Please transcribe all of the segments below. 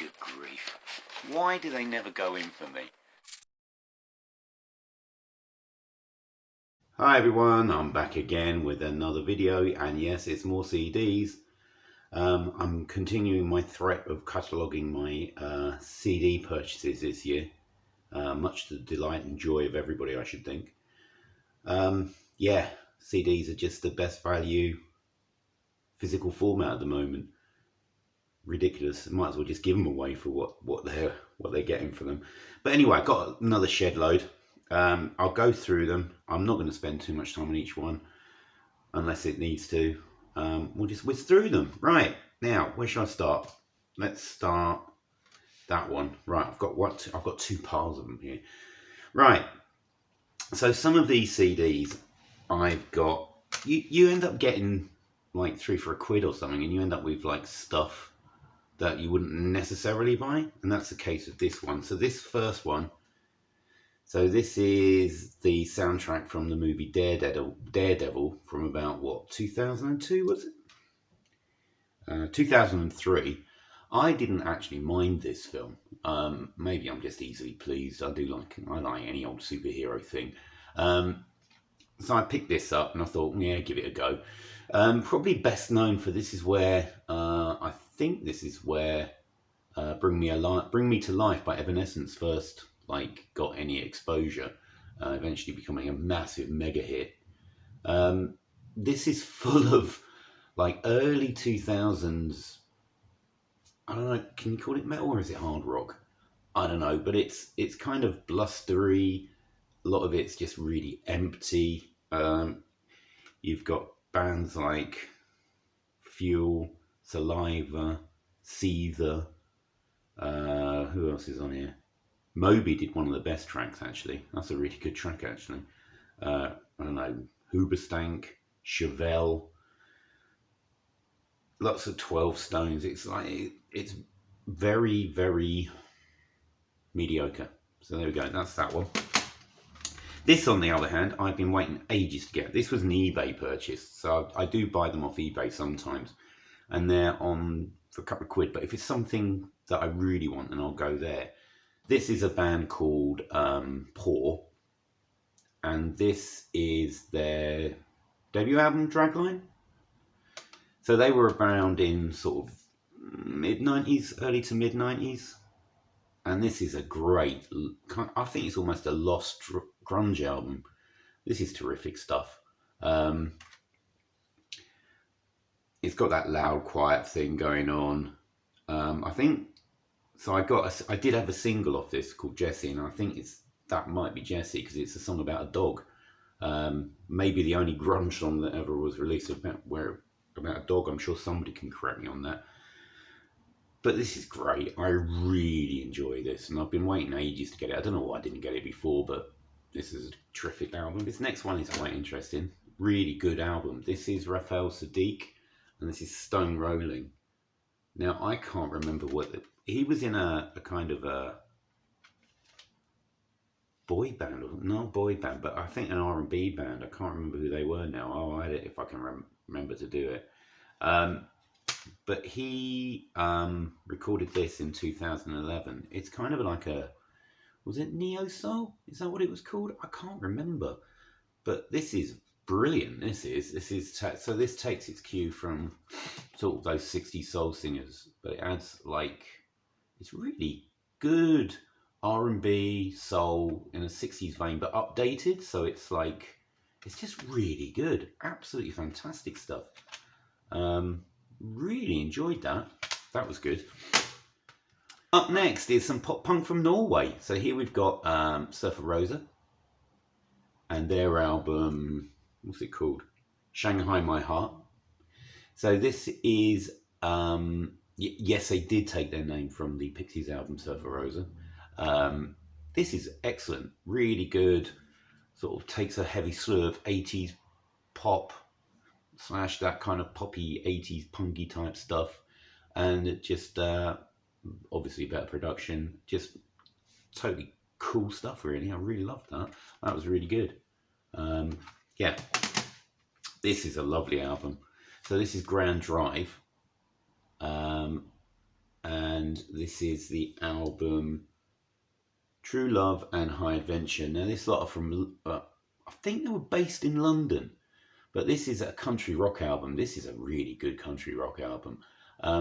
Good grief. Why do they never go in for me? Hi everyone, I'm back again with another video, and yes, it's more CDs. I'm continuing my threat of cataloguing my CD purchases this year, much to the delight and joy of everybody, I should think. Yeah, CDs are just the best value physical format at the moment. Ridiculous. Might as well just give them away for what they're getting for them. But anyway, I've got another shed load. I'll go through them. I'm not going to spend too much time on each one unless it needs to. We'll just whiz through them. Right, now, where should I start? Let's start that one. Right, I've got two piles of them here. Right, so some of these CDs I've got, you end up getting like 3 for £1 or something, and you end up with like stuff that you wouldn't necessarily buy, and that's the case with this one. So this first one, so this is the soundtrack from the movie Daredevil from about, what, 2002 was it? 2003. I didn't actually mind this film. Maybe I'm just easily pleased. I like any old superhero thing. So I picked this up and I thought, yeah, give it a go. Probably best known for this is where I think this is where Bring Me to Life by Evanescence first got any exposure, eventually becoming a massive mega hit. This is full of early 2000s. I don't know, can you call it metal or is it hard rock? I don't know, but it's kind of blustery. A lot of it's just really empty. You've got bands like Fuel, Saliva, Seether. Who else is on here? Moby did one of the best tracks, actually. That's a really good track, actually. I don't know, Hoobastank, Chevelle, lots of 12 Stones. It's very, very mediocre. So there we go, that's that one. This, on the other hand, I've been waiting ages to get. This was an eBay purchase, so I do buy them off eBay sometimes, and they're on for a couple of quid. But if it's something that I really want, then I'll go there. This is a band called Paramore, and this is their debut album, Dragline. So they were around in sort of mid-90s, early to mid-90s. And this is a great, I think it's almost a lost grunge album. This is terrific stuff. It's got that loud, quiet thing going on. I think, so I did have a single off this called Jessie, and I think that might be Jessie because it's a song about a dog. Maybe the only grunge song that ever was released about a dog. I'm sure somebody can correct me on that. But this is great. I really enjoy this, and I've been waiting ages to get it. I don't know why I didn't get it before, but this is a terrific album. This next one is quite interesting. Really good album. This is Raphael Saadiq, and this is Stone Rolling. Now, I can't remember he was in a kind of a boy band, or not boy band, but I think an R&B band. I can't remember who they were now. I'll add it if I can remember to do it. But he recorded this in 2011. It's kind of like was it Neosol? Is that what it was called? I can't remember. But this is brilliant. So this takes its cue from sort of those 60s soul singers, but it adds it's really good R&B soul in a 60s vein, but updated. So it's just really good. Absolutely fantastic stuff. Really enjoyed that. That was good. Up next is some pop punk from Norway. So here we've got Surfer Rosa and their album, what's it called? Shanghai My Heart. So this is, yes, they did take their name from the Pixies album Surfer Rosa. This is excellent, really good. Sort of takes a heavy slew of 80s pop / that kind of poppy 80s punky type stuff, and it just obviously better production, just totally cool stuff. Really, I really loved that. That was really good. Yeah, this is a lovely album. So this is Grand Drive, and and this is the album True Love and High Adventure. Now this lot are from, I think they were based in London, but this is a country rock album. This is a really good country rock album.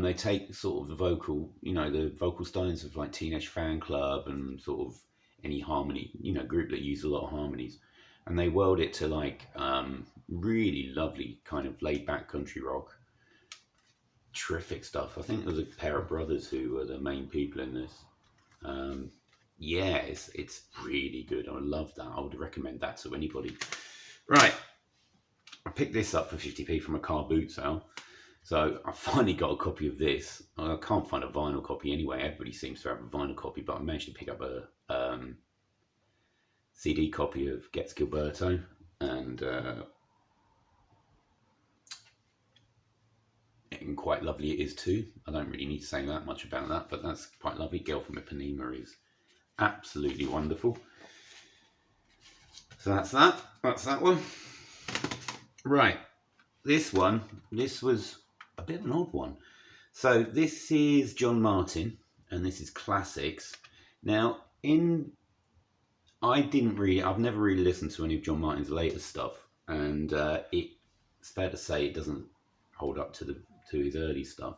They take sort of the vocal, the vocal styles of like Teenage Fan Club and sort of any harmony, group that use a lot of harmonies, and they weld it to like really lovely kind of laid back country rock. Terrific stuff. I think there's a pair of brothers who were the main people in this. Yeah, it's really good. I love that. I would recommend that to anybody. Right, I picked this up for 50p from a car boot sale. So I finally got a copy of this. I can't find a vinyl copy anyway. Everybody seems to have a vinyl copy, but I managed to pick up a CD copy of Gets Gilberto, and quite lovely it is too. I don't really need to say that much about that, but that's quite lovely. Girl from Ipanema is absolutely wonderful. So that's that one. Right, this was a bit of an odd one. So this is John Martin, and this is Classics. Now, I've never really listened to any of John Martin's latest stuff, and it's fair to say it doesn't hold up to his early stuff.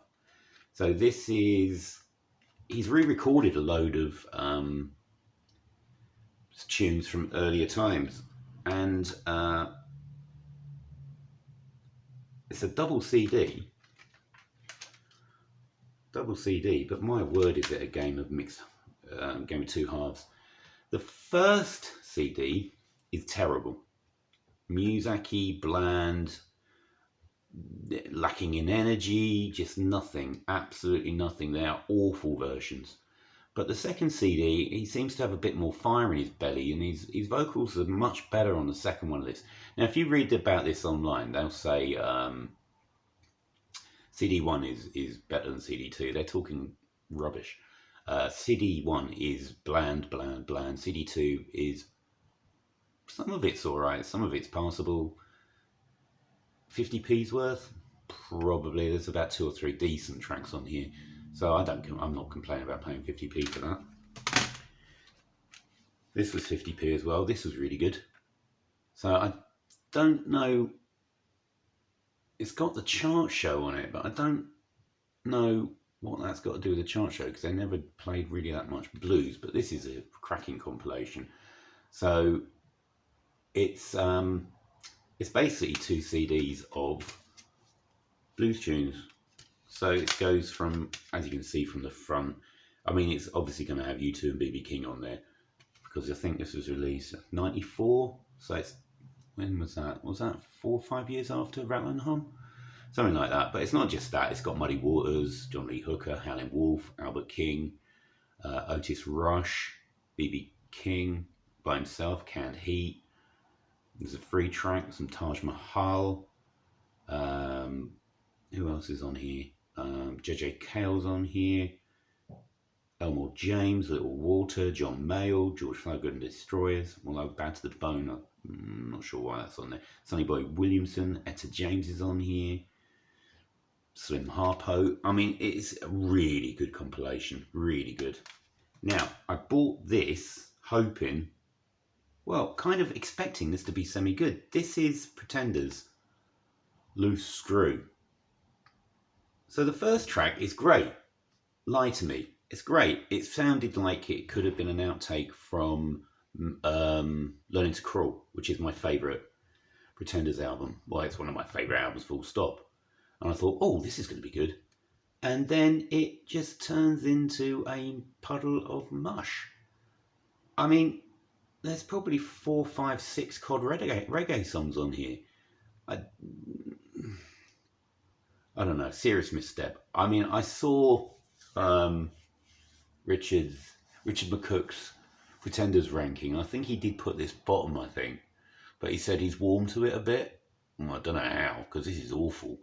So he's re-recorded a load of tunes from earlier times, and it's a double CD, but my word, is it a game of two halves. The first CD is terrible, Muzaki, bland, lacking in energy, just nothing, absolutely nothing. They are awful versions. But the second CD, he seems to have a bit more fire in his belly, and his vocals are much better on the second one of this. Now, if you read about this online, they'll say CD1 is better than CD2. They're talking rubbish. CD1 is bland. CD2 is, some of it's alright, some of it's passable. 50p's worth, probably. There's about 2 or 3 decent tracks on here, so I'm not complaining about paying 50p for that. This was 50p as well. This was really good. So I don't know, it's got the chart show on it, but I don't know what that's got to do with the chart show, because they never played really that much blues. But this is a cracking compilation. So it's basically 2 CDs of blues tunes. So it goes from, as you can see from the front, I mean, it's obviously going to have U2 and BB King on there, because I think this was released 94. So it's, when was that? Was that 4 or 5 years after Rattle and Hum? Something like that. But it's not just that. It's got Muddy Waters, John Lee Hooker, Howlin' Wolf, Albert King, Otis Rush, BB King by himself, Canned Heat. There's a free track, some Taj Mahal. Who else is on here? JJ Cale's on here. Elmore James, Little Walter, John Mayall, George Thorogood and Destroyers. Although Bad to the Bone, I'm not sure why that's on there. Sonny Boy Williamson, Etta James is on here. Slim Harpo. I mean, it's a really good compilation. Really good. Now, I bought this hoping, well, kind of expecting this to be semi-good. This is Pretenders' Loose Screw. So the first track is great. Lie to Me. It's great. It sounded like it could have been an outtake from Learning to Crawl, which is my favourite Pretenders album. Well, it's one of my favourite albums, full stop. And I thought, oh, this is going to be good. And then it just turns into a puddle of mush. I mean, there's probably 4, 5, 6 COD reggae songs on here. I don't know, serious misstep. I mean, I saw Richard McCook's Pretenders ranking. I think he did put this bottom, I think. But he said he's warmed to it a bit. Well, I don't know how, because this is awful.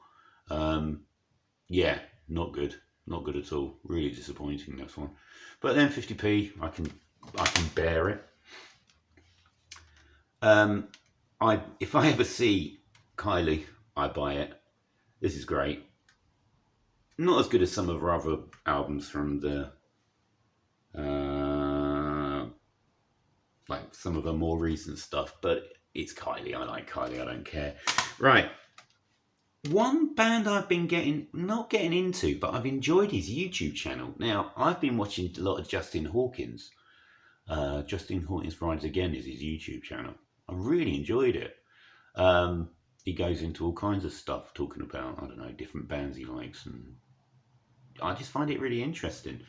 Yeah, not good. Not good at all. Really disappointing, this one. But then 50p, I can bear it. If I ever see Kylie, I buy it. This is great. Not as good as some of her other albums from the like some of her more recent stuff, but it's Kylie. I like Kylie. I don't care. Right. One band I've been not getting into, but I've enjoyed his YouTube channel. Now, I've been watching a lot of Justin Hawkins. Justin Hawkins Rides Again is his YouTube channel. I really enjoyed it. He goes into all kinds of stuff, talking about, I don't know, different bands he likes, and I just find it really interesting.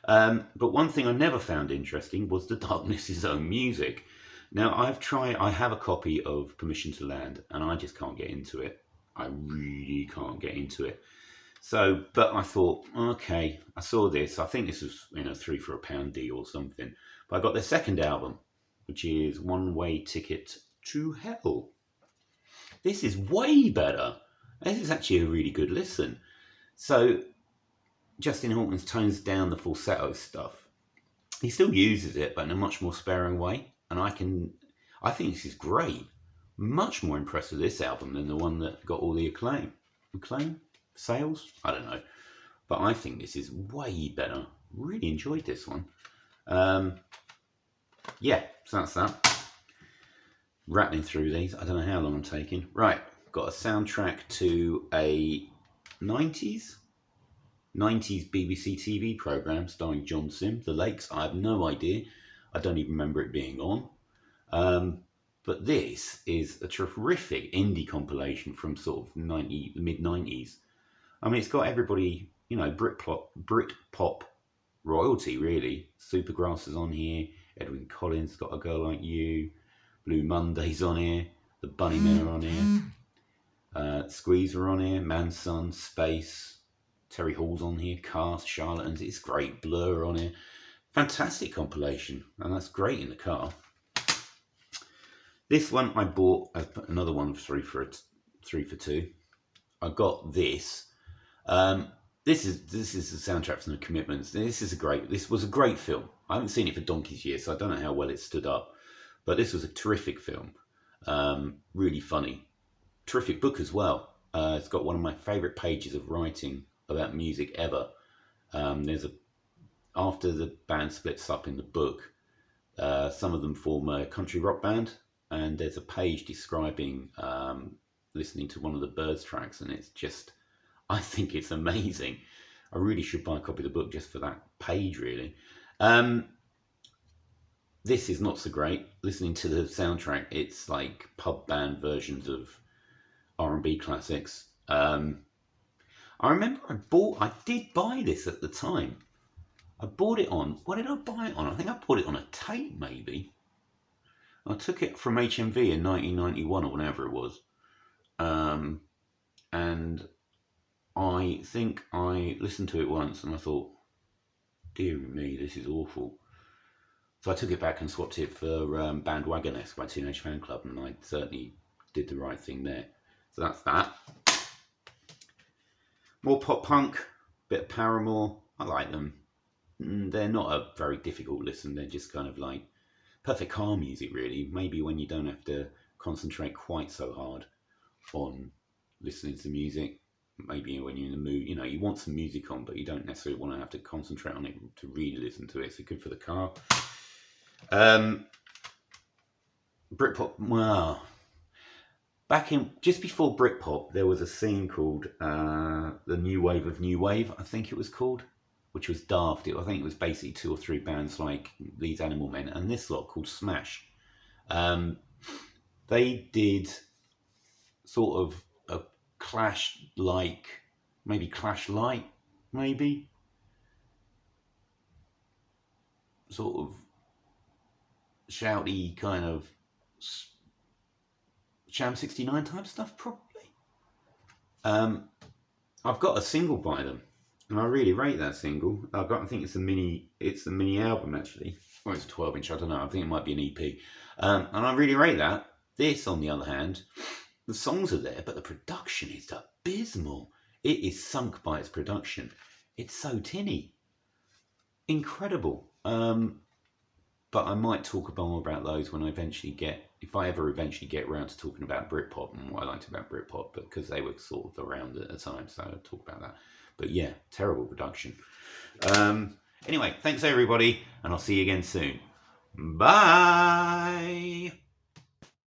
But one thing I never found interesting was the Darkness's own music. Now, I have a copy of Permission to Land, and I just can't get into it. I really can't get into it. So, but I thought, okay, I saw this. I think this was, 3 for £1 deal or something. But I got their second album, which is One Way Ticket to Hell. This is way better. This is actually a really good listen. So, Justin Hawkins tones down the falsetto stuff. He still uses it, but in a much more sparing way. And I think this is great. Much more impressed with this album than the one that got all the acclaim. Acclaim? Sales? I don't know. But I think this is way better. Really enjoyed this one. Yeah, so that's that. Rattling through these. I don't know how long I'm taking. Right, got a soundtrack to a 90s BBC TV programme starring John Sim, The Lakes. I have no idea. I don't even remember it being on. But this is a terrific indie compilation from sort of mid-90s. I mean, it's got everybody, Brickpop royalty, really. Supergrass is on here. Edwyn Collins, Got a Girl Like You. Blue Monday's on here. The Bunnymen are on here. Squeeze are on here. Manson, Space. Terry Hall's on here. Cast, Charlatans. It's great. Blur on here. Fantastic compilation. And that's great in the car. This one I bought, another one 3 for 2. I got this. This is the soundtrack from The Commitments. This was a great film. I haven't seen it for donkey's years, so I don't know how well it stood up. But this was a terrific film. Really funny. Terrific book as well. It's got one of my favourite pages of writing about music ever. After the band splits up in the book, some of them form a country rock band, and there's a page describing listening to one of the Birds tracks, and it's just, I think it's amazing. I really should buy a copy of the book just for that page, really. This is not so great. Listening to the soundtrack, it's like pub band versions of R&B classics. I remember I did buy this at the time. I bought it on, what did I buy it on? I think I bought it on a tape, maybe. I took it from HMV in 1991 or whenever it was. And I think I listened to it once and I thought, dear me, this is awful. So I took it back and swapped it for Bandwagonesque by Teenage Fan Club, and I certainly did the right thing there. So that's that. More pop punk, bit of Paramore. I like them. They're not a very difficult listen. They're just kind of like perfect car music, really. Maybe when you don't have to concentrate quite so hard on listening to music. Maybe when you're in the mood, you want some music on, but you don't necessarily want to have to concentrate on it to really listen to it. So good for the car. Brickpop. Wow. Back in just before Brickpop, there was a scene called the New Wave of New Wave, I think it was called, which was daft. I think it was basically 2 or 3 bands like These Animal Men and this lot called Smash. They did sort of a Clash-like, maybe Clash-like, maybe sort of shouty kind of Sham 69 type stuff, probably. I've got a single by them, and I really rate that single. I think it's a mini album actually. Well, it's a 12-inch. I don't know. I think it might be an EP, and I really rate that. This, on the other hand, the songs are there, but the production is abysmal. It is sunk by its production. It's so tinny. Incredible. But I might talk more about those when I eventually get, if I ever eventually get around to talking about Britpop and what I liked about Britpop, because they were sort of around at the time, so I'll talk about that. But yeah, terrible production. Anyway, thanks everybody, and I'll see you again soon. Bye!